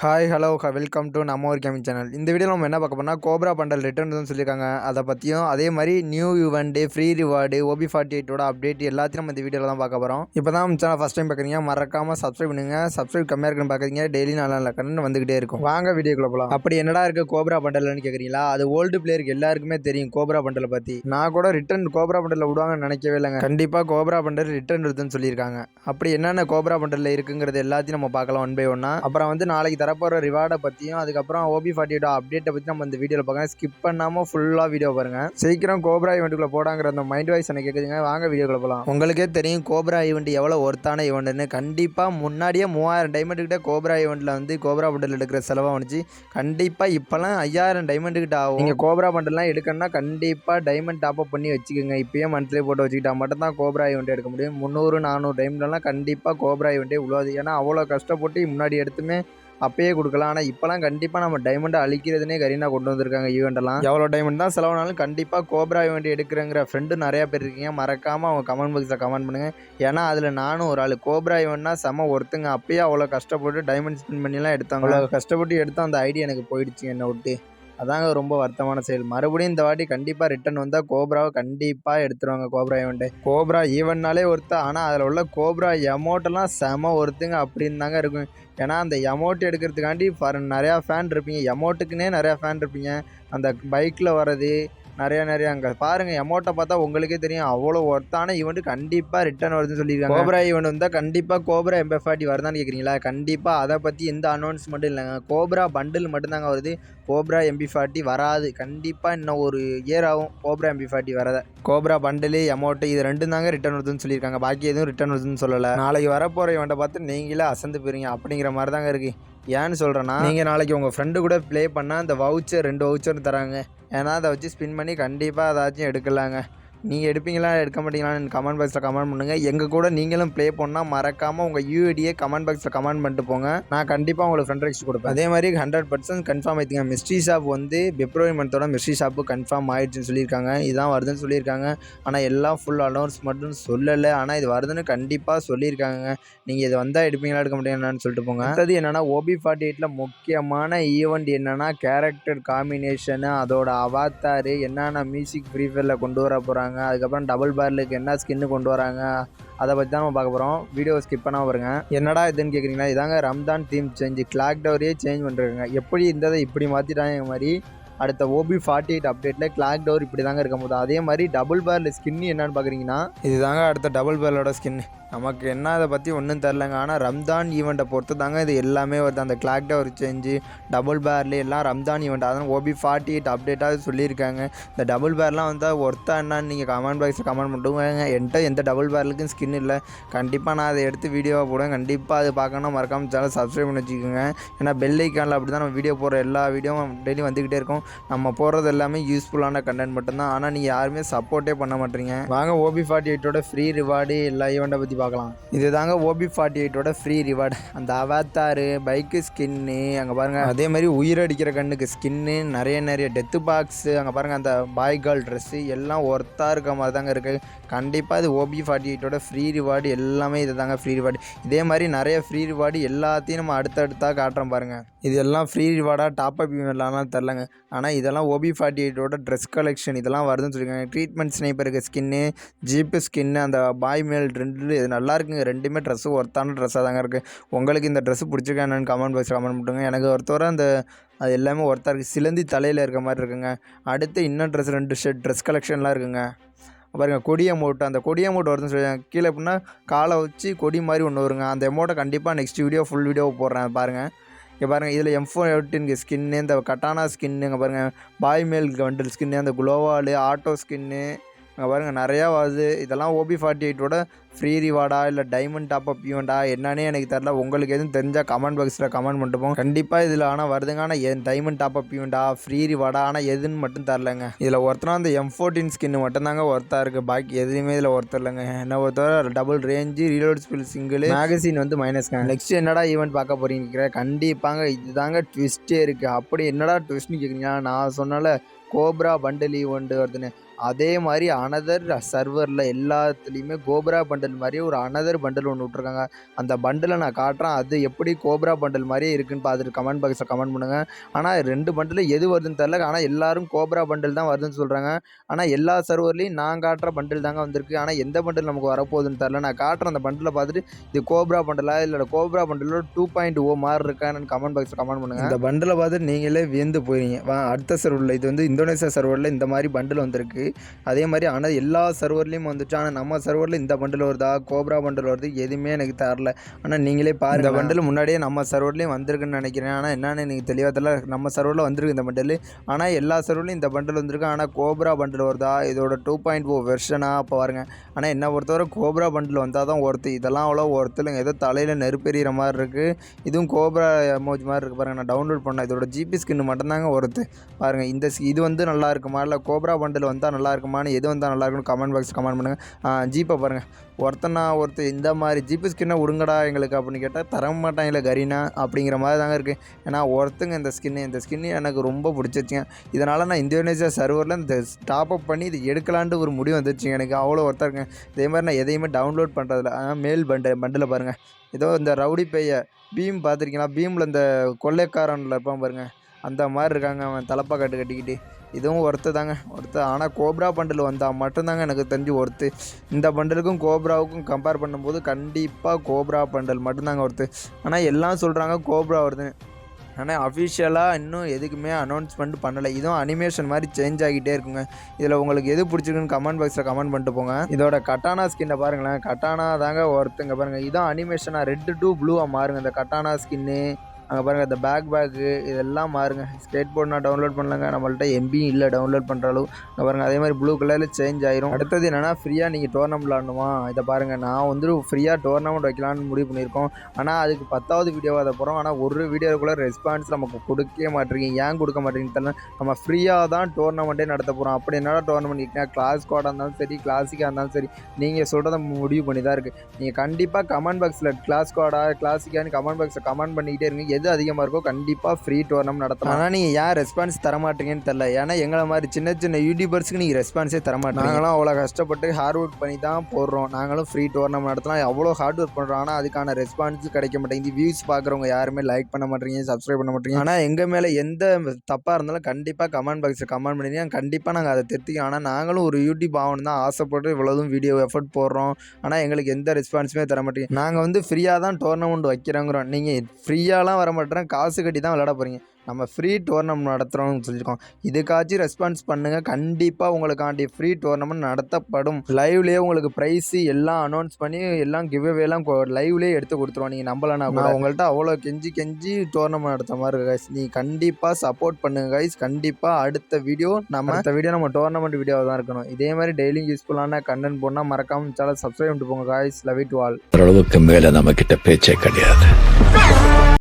Hi hello welcome to நம்ம ஒரு gaming channel. இந்த வீடியோவில் நம்ம என்ன பார்க்க போனால் கோப்ரா பண்டல் ரிட்டர்ன் சொல்லியிருக்காங்க. அதை பற்றியும் அதே மாதிரி new event free reward OB48 update எல்லாத்தையும் நம்ம இந்த வீடியோவில் தான் பார்க்க போகிறோம். இப்போ தான் நம்ம சேனல் ஃபஸ்ட் டைம் பார்க்குறீங்க, மறக்காமல் சப்ஸ்கிரைப் பண்ணுங்க. சப்ஸ்கிரைப் கம்மியாக இருக்குன்னு பார்க்குறீங்க, டெய்லி நல்ல கண்ணு வந்துகிட்டே இருக்கும். வாங்க வீடியோக்குள்ள போகலாம். அப்படி என்னடா இருக்குது கோப்ரா பண்டல்னு கேட்குறீங்களா? அது ஓல்டு பிளேயருக்கு எல்லாருக்குமே தெரியும் கோப்ரா பண்டலை பற்றி. நான் கூட ரிட்டர்ன் கோப்ரா பண்டலில் விடுவாங்கன்னு நினைக்கவே இல்லைங்க. கண்டிப்பாக கோப்ரா பண்டல் ரிட்டர்ன் இருக்குதுன்னு சொல்லியிருக்காங்க. அப்படி என்னென்ன கோப்ரா பண்டலில் இருக்குங்கிறது எல்லாத்தையும் நம்ம பார்க்கலாம் ஒன் பை ஒன்னா. அப்புறம் வந்து நாளைக்கு தரப்போகிற ரிவார்டை பற்றியும் அதுக்கப்புறம் OB48 அப்டேட்டை பற்றி நம்ம இந்த வீடியோவில் பார்க்கலாம். ஸ்கிப் பண்ணாமல் ஃபுல்லாக வீடியோ பாருங்கள். சீக்கிரம் கோப்ரா ஈவெண்ட்டுக்குள்ளே போடாங்கிற அந்த மைண்ட் வாய்ஸ் எனக்கு கேட்குதுங்க. வாங்க வீடியோக்குள்ளே போகலாம். உங்களுக்கே தெரியும் கோப்ரா ஈவெண்ட் எவ்வளோ ஒர்த்தான ஈவெண்ட்னு. கண்டிப்பாக முன்னாடியே 3000 டைமண்ட் கிட்ட கோப்ரா ஈவெண்ட்டில் வந்து கோப்ரா பண்டல் எடுக்கிற செலவாக வந்துச்சு. கண்டிப்பாக இப்போலாம் 5000 டைமண்ட் கிட்ட ஆகும். நீங்கள் கோப்ரா பண்டல்லாம் எடுக்கணும்னா கண்டிப்பாக டைமண்ட் டாப்அப் பண்ணி வச்சுக்கோங்க. இப்போயே மந்த்லி போட்டு வச்சுக்கிட்டா மட்டும் தான் கோப்ரா ஈவெண்ட் எடுக்க முடியும். 300-400 டைம்லலாம் கண்டிப்பாக கோப்ரா ஈவெண்ட்டே உழுவாது. ஏன்னா அவ்வளோ கஷ்டப்பட்டு முன்னாடி எடுத்துமே அப்பயே கொடுக்கலாம். ஆனால் இப்போலாம் கண்டிப்பாக நம்ம டைமண்டை அழிக்கிறதுனே கரீனா கொண்டு வந்திருக்காங்க. ஈவெண்ட்டெல்லாம் எவ்வளோ டைமண்ட் தான் செலவானாலும் கண்டிப்பாக கோப்ரா ஈவெண்ட் எடுக்கிறங்கிற ஃப்ரெண்டு நிறையா பேர் இருக்கீங்க. மறக்காமல் அவங்க கமெண்ட் பாக்ஸில் கமெண்ட் பண்ணுங்கள். ஏன்னா அதில் நானும் ஒரு ஆள். கோப்ரா ஈவெண்ட்னா செம்ம ஒருத்தங்க. அப்பயே அவ்வளோ கஷ்டப்பட்டு டைமண்ட் ஸ்பின் பண்ணிலாம் எடுத்தாங்க. அவ்வளோ கஷ்டப்பட்டு எடுத்தால் அந்த ஐடியா எனக்கு போயிடுச்சு என்னை விட்டு. அதாங்க ரொம்ப வருத்தமான செயல். மறுபடியும் இந்த வாட்டி கண்டிப்பாக ரிட்டன் வந்தால் கோப்ராவை கண்டிப்பாக எடுத்துருவாங்க. கோப்ரா ஈவெண்ட்டு கோப்ரா ஈவெண்ட்னாலே ஒருத்தா. ஆனால் அதில் உள்ள கோப்ரா எமௌண்ட்டெல்லாம் செம ஒருத்துங்க அப்படின்னு தாங்க இருக்கும். ஏன்னா அந்த எமௌண்ட் எடுக்கிறதுக்காண்டி நிறையா ஃபேன் இருப்பீங்க. எமௌண்ட்டுக்குன்னே நிறையா ஃபேன் இருப்பீங்க. அந்த பைக்கில் வர்றது நிறையா அங்கே பாருங்கள். எமௌண்ட்டை பார்த்தா உங்களுக்கே தெரியும் அவ்வளோ ஒர்த்தான ஈவெண்ட் கண்டிப்பாக ரிட்டர்ன் வருதுன்னு சொல்லியிருக்காங்க. கோப்ரா ஈவெண்ட் வந்தால் கண்டிப்பாக கோப்ரா MP40 வருதான்னு கேட்குறீங்களா? கண்டிப்பாக அதை பற்றி எந்த அனௌன்ஸ்மெண்ட்டும் இல்லைங்க. கோப்ரா பண்டில் மட்டும்தாங்க வருது. கோப்ரா MP40 வராது. கண்டிப்பாக இன்னும் ஒரு இயர் ஆகும் கோப்ரா MP40 வரதை. கோப்ரா பண்டிலு எமௌண்ட்டு இது ரெண்டும் தாங்க ரிட்டர்ன் வருதுன்னு சொல்லியிருக்காங்க. பாக்கி எதுவும் ரிட்டர்ன் வருதுன்னு சொல்லலை. நாளைக்கு வரப்போகிற ஈவெண்ட்டை பார்த்து நீங்களே அசந்து போயிருங்க அப்படிங்கிற மாதிரி தாங்க இருக்குது. ஏன்னு சொல்கிறேன்னா, நீங்கள் நாளைக்கு உங்கள் ஃப்ரெண்டு கூட ப்ளே பண்ணால் அந்த வவுச்சர் 2 வவுச்சர் தராங்க. ஏன்னா அதை வச்சு ஸ்பின் பண்ணி கண்டிப்பாக ஏதாச்சும் எடுக்கலாங்க. நீங்கள் எடுப்பீங்களா எடுக்க மாட்டீங்களான்னு கமெண்ட் பாக்ஸில் கமெண்ட் பண்ணுங்கள். எங்கள் கூட நீங்களும் ப்ளே பண்ணால் மறக்காமல் உங்கள் UIDயை கமெண்ட் பாக்ஸில் கமெண்ட் பண்ணிட்டு போங்க. நான் கண்டிப்பாக உங்களுக்கு ஃப்ரெண்ட் ரெக்வெஸ்ட் கொடுப்பேன். அதே மாதிரி 100% கன்ஃபார்ம் ஆயிடுங்க. மிஸ்ட்ரி ஷாப் வந்து பிப்ரவரி மந்தோட மிஸ்ட்ரி ஷாப்பு கன்ஃபார்ம் ஆயிடுச்சுன்னு சொல்லியிருக்காங்க. இதுதான் வருதுன்னு சொல்லியிருக்காங்க. ஆனால் எல்லாம் ஃபுல் அனௌன்ஸ் மட்டும் சொல்லலை. ஆனால் இது வருதுன்னு கண்டிப்பாக சொல்லியிருக்காங்க. நீங்கள் இது வந்தால் எடுப்பீங்களா எடுக்க மாட்டீங்களான்னு சொல்லிட்டு போங்க. அடுத்தது என்னென்னா OB48 முக்கியமான ஈவெண்ட் என்னென்னா கேரக்டர் காம்பினேஷனு, அதோட அவாத்தாரு, என்னென்ன மியூசிக் ஃப்ரீ ஃபயரில் கொண்டு வர போகிறாங்க, அதுக்கப்புறம் டபுள் பேரலுக்கு என்ன ஸ்கின்னு கொண்டு வராங்க, அதை பற்றி தான் நம்ம பார்க்க போகிறோம். வீடியோ ஸ்கிப் பண்ணால் பாருங்க. என்னடா இதுன்னு கேட்குறீங்களா? இதாங்க ரம்தான் தீம் சேஞ்ச். கிளாக் டவரையே சேஞ்ச் பண்ணுறாங்க. எப்படி இருந்ததை இப்படி மாற்றிட்டாங்க மாதிரி அடுத்த OB48 அப்டேட்டில் கிளாக் டவர் இப்படி தாங்க இருக்க போது. அதே மாதிரி டபுள் பேரல் ஸ்கின்னு என்னன்னு பார்க்குறீங்கன்னா இது தாங்க அடுத்த டபுள் பேரலோட ஸ்கின்னு. நமக்கு என்ன அதை பற்றி ஒன்றும் தெரிலங்க. ஆனால் ரம்தான் ஈவெண்ட்டை பொறுத்து தாங்க இது எல்லாமே வருது. அந்த clock tower change, double barely எல்லாம் ரம்தான் ஈவெண்ட். அதனால் OB48 அப்டேட்டாக சொல்லியிருக்காங்க. இந்த டபுள் பேர்லாம் வந்தால் ஒர்த்தா என்னன்னு நீங்கள் கமெண்ட் பாக்ஸில் கமெண்ட் பண்ணிட்டுங்க. என்கிட்ட எந்த டபுள் பேரலுக்கும் ஸ்கின் இல்லை. கண்டிப்பாக நான் அதை எடுத்து வீடியோவாக போடுவேன். கண்டிப்பாக அது பார்க்கணும். மறக்காமல் சேனல் சப்ஸ்கிரைப் பண்ணி வச்சுக்கோங்க. ஏன்னா பெல் ஐக்கானில் அப்படி தான் நம்ம வீடியோ போடுற எல்லா வீடியோவும் டெய்லி வந்துக்கிட்டே இருக்கும். நம்ம போடுறது எல்லாமே யூஸ்ஃபுல்லான கண்டென்ட் மட்டும்தான். ஆனால் நீங்கள் யாருமே சப்போர்ட்டே பண்ண மாட்டீங்க. வாங்க OB48 ஃப்ரீ ரிவார்டு எல்லா ஈவெண்ட்டை பற்றி பார்க்கலாம். இது தாங்க OB48 ஃப்ரீ ரிவார்டு. அந்த அவத்தாரு, பைக்கு ஸ்கின்னு, அங்கே பாருங்கள். அதே மாதிரி உயிரடிக்கிற கண்ணுக்கு ஸ்கின்னு, நிறைய டெத்து பாக்ஸு, அங்கே பாருங்கள் அந்த பாய் கேர்ள் ட்ரெஸ்ஸு எல்லாம் ஒர்த்தாக இருக்க மாதிரி தாங்க இருக்குது. கண்டிப்பாக இது OB48 ஃப்ரீ ரிவார்டு எல்லாமே இது தாங்க ஃப்ரீ ரிவார்டு. இதே மாதிரி நிறைய ஃப்ரீ ரிவார்டு எல்லாத்தையும் நம்ம அடுத்தடுத்தாக காட்டுறோம் பாருங்கள். இது எல்லாம் ஃப்ரீ ரிவார்டாக டாப்அப் ஈவெண்ட்லாம் தெரிலங்க. ஆனால் இதெல்லாம் OB48 ட்ரெஸ் கலெக்ஷன் இதெல்லாம் வருதுன்னு சொல்லியிருக்காங்க. ட்ரீட்மெண்ட் ஸ்னைப்பருக்கு ஸ்கின்னு, ஜீப்பு ஸ்கின்னு, அந்த பாய் மேல் ரெண்டு இது நல்லா இருக்குங்க. ரெண்டுமே ட்ரெஸ்ஸு ஒர்த்தான ட்ரெஸ்ஸாக தாங்க இருக்குது. உங்களுக்கு இந்த ட்ரெஸ்ஸு பிடிச்சிருக்கா என்னன்னு கமெண்ட் பாக்ஸில் கமெண்ட் பண்ணுங்க. எனக்கு ஒருத்தவரை அந்த அது எல்லாமே ஒர்த்தாக இருக்குது. சிலந்தி தலையில் இருக்க மாதிரி இருக்குங்க. அடுத்து இன்னும் ட்ரெஸ் 2 ட்ரெஸ் கலெக்ஷன்லாம் இருக்குங்க. பாருங்கள் கொடி அமௌண்ட். அந்த கொடி அமௌண்ட் வருதுன்னு சொல்லியிருக்காங்க. கீழே எப்படின்னா காலை வச்சு கொடி மாதிரி ஒன்று வருங்க. அந்த அமௌண்ட்டை கண்டிப்பாக நெக்ஸ்ட் வீடியோ ஃபுல் வீடியோ போடுறேன் பாருங்கள். இங்கே பாருங்கள் இதில் M418 ஸ்கின்னு, இந்த கட்டானா ஸ்கின்னு, இங்கே பாருங்கள் பாய் மேல் கண்டல் ஸ்கின்னு, அந்த குளோவாலு ஆட்டோ ஸ்கின்னு, அங்கே பாருங்கள் நிறையா வருது. இதெல்லாம் OB48 ஃப்ரீ ரிவார்டா இல்லை டைமண்ட் டாப்அப் ஈவெண்ட்டா என்னன்னே எனக்கு தெரில. உங்களுக்கு எதுவும் தெரிஞ்சால் கமெண்ட் பாக்ஸில் கமெண்ட் பண்ணிட்டு போங்க. கண்டிப்பாக இதில் ஆனால் வருதுங்க. ஆனால் டைமண்ட் டாப்அப் ஈவெண்ட்டா ஃப்ரீ ரிவார்டா ஆனால் எதுன்னு மட்டும் தெரிலங்க. இதில் ஒருத்தனா அந்த M14 ஸ்கின்னு மட்டும்தாங்க ஒர்த்தாக இருக்குது. பாக்கி எதுவுமே இதில் ஒர்த்து இல்லைங்க. என்ன ஒருத்தர் double range, reload spill single, magazine வந்து மைனஸ்ங்க. நெக்ஸ்ட் என்னடா ஈவெண்ட் பார்க்க போகிறீங்க? கண்டிப்பாங்க இதுதாங்க ட்விஸ்ட்டே இருக்குது. அப்படி என்னடா ட்விஸ்ட்னு கேட்குறீங்களா? நான் சொன்னால கோப்ரா பண்டில் ஈவெண்ட் வருதுன்னு. அதே மாதிரி அனதர் சர்வரில் எல்லாத்துலேயுமே கோப்ரா பண்டல் மாதிரியே ஒரு அனதர் பண்டல் ஒன்று விட்ருக்காங்க. அந்த பண்டலை நான் காட்டுறேன், அது எப்படி கோப்ரா பண்டல் மாதிரியே இருக்குன்னு பார்த்துட்டு கமெண்ட் பாக்ஸில் கமெண்ட் பண்ணுங்கள். ஆனால் 2 பண்டலில் எது வருதுன்னு தெரில, ஆனால் எல்லோரும் கோப்ரா பண்டல் தான் வருதுன்னு சொல்கிறாங்க. ஆனால் எல்லா சர்வர்லேயும் நான் காட்டுற பண்டல் தாங்க வந்திருக்கு. ஆனால் எந்த பண்டல் நமக்கு வரப்போகுதுன்னு தெரில. நான் காட்டுற அந்த பண்டலை பார்த்துட்டு இது கோப்ரா பண்டலா இல்லை கோப்ரா பண்டலோட 2.0 மாதிரி இருக்கான்னு கமெண்ட் பாக்ஸில் கமெண்ட் பண்ணுங்கள். இந்த பண்டலை பார்த்துட்டு நீங்களே வியந்து போயிருங்க. அடுத்த சர்வரில் இது வந்து இந்தோனேசியா சர்வரில் இந்த மாதிரி பண்டில் வந்திருக்கு. அதே மாதிரி ஆனால் எல்லா சர்வர்லேயும் வந்துச்சு. ஆனால் நம்ம சர்வரில் இந்த பண்டில் வருதா கோப்ரா பண்டில் வருது எதுவுமே எனக்கு தரல. ஆனால் நீங்களே பாருங்கள், இந்த பண்டில் முன்னாடியே நம்ம சர்வர்லேயும் வந்திருக்குன்னு நினைக்கிறேன். ஆனால் என்னென்னு எனக்கு தெளிவாக தெரியல. நம்ம சர்வரில் வந்திருக்கு இந்த பண்டில். ஆனால் எல்லா சர்வர்லேயும் இந்த பண்டில் வந்திருக்கு. ஆனால் கோப்ரா பண்டில் வருதா இதோட 2.0 வெர்ஷனாக அப்போ பாருங்கள். ஆனால் என்ன பொறுத்தவரை கோப்ரா பண்டில் வந்தால் தான் ஒர்த்து. இதெல்லாம் அவ்வளோ ஒர்த்து இல்லைங்க. ஏதோ தலையில் நெருப்பெறிகிற மாதிரி இருக்குது. இதுவும் கோப்ரா எமோஜி மாதிரி இருக்குது பாருங்கள். நான் டவுன்லோட் பண்ணேன். இதோட ஜிபி ஸ்கின் மட்டும்தாங்க ஒர்த்து. பாருங்கள், இது வந்து நல்லா இருக்குமா இல்லை கோப்ரா பண்டில் வந்தால் நல்லா இருக்குமான்னு எது வந்தால் நல்லா இருக்குன்னு கமெண்ட் பாக்ஸ் கமெண்ட் பண்ணுங்கள். ஜிபை பாருங்கள், ஒருத்தர் இந்த மாதிரி ஜிபி ஸ்கின்னை விடுங்கடா எங்களுக்கு அப்படின்னு கேட்டால் தர மாட்டாங்களே கரீனா அப்படிங்கிற மாதிரி தாங்க இருக்குது. ஏன்னா ஒருத்தங்க இந்த ஸ்கின்னு எனக்கு ரொம்ப பிடிச்சிருச்சுங்க. இதனால் நான் இந்தோனேசியா சர்வரில் இந்த டாப் அப் பண்ணி இது எடுக்கலான்ட்டு ஒரு முடிவு வந்துருச்சுங்க. எனக்கு அவ்வளோ ஒருத்தர் இருக்குங்க. இதே மாதிரி நான் எதையுமே டவுன்லோட் பண்ணுறதில்ல. மேல் பண்டில் பாருங்கள், ஏதோ இந்த ரவுடி பைய பீம் பார்த்துருக்கீங்களா? பீமில் இந்த கொள்ளைக்காரனில் இருப்பான் பாருங்கள், அந்த மாதிரி இருக்காங்க அவன் தலப்பா கட்டிக்கிட்டு. இதுவும் ஒர்த்து தாங்க, ஒர்த்து. ஆனால் கோப்ரா பண்டில் வந்தால் மட்டும்தாங்க எனக்கு தெரிஞ்சு ஒர்த்து. இந்த பண்டலுக்கும் கோப்ராவுக்கும் கம்பேர் பண்ணும்போது கண்டிப்பாக கோப்ரா பண்டல் மட்டும்தாங்க ஒர்த்து. ஆனால் எல்லாம் சொல்கிறாங்க கோப்ரா வருதுன்னு. ஆனால் அஃபிஷியலாக இன்னும் எதுக்குமே அனௌன்ஸ்மெண்ட் பண்ணலை. இதுவும் அனிமேஷன் மாதிரி சேஞ்ச் ஆகிட்டே இருக்குங்க. இதில் உங்களுக்கு எது பிடிச்சிருக்குன்னு கமெண்ட் பாக்ஸில் கமெண்ட் பண்ணிட்டு போங்க. இதோட கட்டானா ஸ்கின்னை பாருங்களேன், கட்டானா தாங்க ஒருத்தங்க பாருங்கள். இதான் அனிமேஷனாக ரெட்டு டு ப்ளூவாக மாறுங்க இந்த கட்டானா ஸ்கின்னு. அங்கே பாருங்கள், இந்த பேக்கு இதெல்லாம் மாறுங்க. ஸ்கேட் போர்டு நான் டவுன்லோட் பண்ணலங்க, நம்மள்ட்ட எம்பியும் இல்லை டவுன்லோட் பண்ணுற அளவு. அங்கே பாருங்கள், அதே மாதிரி ப்ளூ கலரில் சேஞ்ச் ஆயிரும். அடுத்தது என்னென்னா ஃப்ரீயாக நீங்கள் டோர்னமெண்ட் விளாடணுமா? இதை பாருங்கள், நான் வந்து ஃப்ரீயாக டோர்னமெண்ட் வைக்கலான்னு முடிவு பண்ணியிருக்கோம். ஆனால் அதுக்கு 10வது வீடியோவாக அதை போகிறோம். ஆனால் ஒரு வீடியோக்குள்ளே ரெஸ்பான்ஸ் நமக்கு கொடுக்கவே மாட்டேறீங்க. ஏன் கொடுக்க மாட்டேங்குன்னு தெரியல. நம்ம ஃப்ரீயாக தான் டோர்னமெண்ட்டே நடத்த போகிறோம். அப்படி என்னடா டோர்னமெண்ட் இருக்குன்னா கிளாஸ் ஸ்குவாடாக இருந்தாலும் சரி, கிளாசிக்காக இருந்தாலும் சரி, நீங்கள் சொல்கிறத முடிவு பண்ணி தான் இருக்குது. நீங்கள் கண்டிப்பாக கமெண்ட் பாக்ஸில் கிளாஸ் ஸ்குவாடாக கிளாசிக்கான்னு கமெண்ட் பாக்ஸில் கமெண்ட் பண்ணிக்கிட்டே இருங்க. எது அதிகமாக இருக்கோ கண்டிப்பாக ஃப்ரீ டோர்னமெண்ட் நடத்தலாம். ஆனால் நீங்கள் ஏன் ரெஸ்பான்ஸ் தர மாட்டீங்கன்னு தெரில. ஏன்னா எங்களை மாதிரி சின்ன யூடியூபர்ஸ்க்கு நீங்கள் ரெஸ்பான்ஸே தர மாட்டீங்க. நாங்களும் அவ்வளோ கஷ்டப்பட்டு ஹார்ட் ஒர்க் பண்ணி தான் போடுறோம். நாங்களும் ஃப்ரீ டோர்னமெண்ட் நடத்தலாம், அவ்வளோ ஹார்ட் ஒர்க் பண்ணுறோம். ஆனால் அதுக்கான ரெஸ்பான்ஸ் கிடைக்க மாட்டேங்குது. வியூஸ் பார்க்குறவங்க யாருமே லைக் பண்ண மாட்டேங்க, சப்ஸ்கிரைப் பண்ண மாட்டேங்க. ஆனால் எங்கள் மேலே எந்த தப்பாக இருந்தாலும் கண்டிப்பாக கமெண்ட் பாக்ஸில் கமெண்ட் பண்ணிங்க. கண்டிப்பாக நாங்கள் அதை திருத்திக்கோம். ஆனால் நாங்களும் ஒரு யூடியூப் ஆகணும் தான் ஆசைப்பட்டு இவ்வளோதும் வீடியோ எஃபர்ட் போடுறோம். ஆனால் எங்களுக்கு எந்த ரெஸ்பான்ஸுமே தர மாட்டேங்க. நாங்கள் வந்து ஃப்ரீயாக தான் டோர்னமெண்ட் வைக்கிறோங்கிறோம். நீங்கள் ஃப்ரீயாலாம் வர மாட்டேறேன், காசு கட்டி தான் விளையாட போகிறீங்க. நம்ம ஃப்ரீ டோர்னமெண்ட் நடத்துகிறோம்னு சொல்லியிருக்கோம். இதுக்காச்சும் ரெஸ்பான்ஸ் பண்ணுங்கள். கண்டிப்பாக உங்களுக்காண்டி ஃப்ரீ டோர்னமெண்ட் நடத்தப்படும். லைவ்லேயே உங்களுக்கு ப்ரைஸு எல்லாம் அனௌன்ஸ் பண்ணி எல்லாம் கிவ்அவேலாம் லைவ்லேயே எடுத்து கொடுத்துருவோம். நீங்கள் நம்பலன்னா கூட உங்கள்கிட்ட அவ்வளோ கெஞ்சி டோர்னமெண்ட் நடத்த மாதிரி இருக்கு கைஸ். நீங்கள் கண்டிப்பாக சப்போர்ட் பண்ணுங்கள் கைஸ். கண்டிப்பாக அடுத்த வீடியோ நம்ம டோர்னமெண்ட் வீடியோவாக தான் இருக்கணும். இதே மாதிரி டெய்லியும் யூஸ்ஃபுல்லான கண்டென்ட் போனால் மறக்காமல் சேனல் சப்ஸ்கிரைப் பண்ணிட்டு போங்க guys. Love you to all. அளவுக்கு மேலே நம்ம கிட்ட பேச்சே கிடையாது.